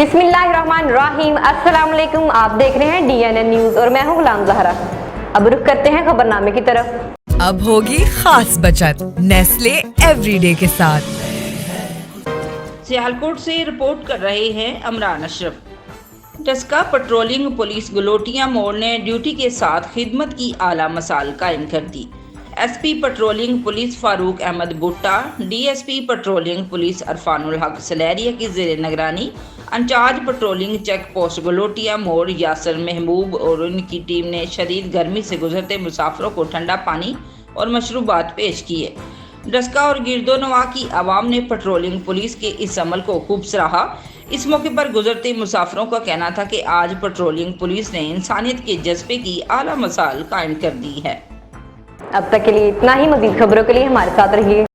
बिस्मिल्लाहिर्रहमानिर्रहीम। अस्सलाम वालेकुम। आप देख रहे हैं DNN न्यूज और मैं हूं गुलाम ज़हरा। अब रुख करते हैं खबरनामे की तरफ। अब होगी खास बचत नेस्ले एवरीडे के साथ। सियालकोट से रिपोर्ट कर रहे हैं अमरान अशरफ। डस्का पेट्रोलिंग पुलिस गलोटिया मोड़ ने ड्यूटी के साथ खिदमत की आला मिसाल कायम कर दी। SP patrolling police Farooq Ahmad Bhutta, DSP patrolling police अरफानुल हक सलेरिया की ज़ेर निगरानी incharge patrolling check post Galotia मोड़ यासर महबूब और उनकी टीम ने शदीद गर्मी से गुजरते मुसाफिरों को ठंडा पानी और मशरूबात पेश किए। डस्का और गिरदोनवा की आवाम ने पेट्रोलिंग पुलिस के इस अमल को खूब सराहा। इस मौके पर गुजरते मुसाफिरों का कहना था कि आज पेट्रोलिंग पुलिस ने इंसानियत के जज्बे की आला मिसाल कायम कर दी है। अब तक के लिए इतना ही। मज़ीद खबरों के लिए हमारे साथ रहिए।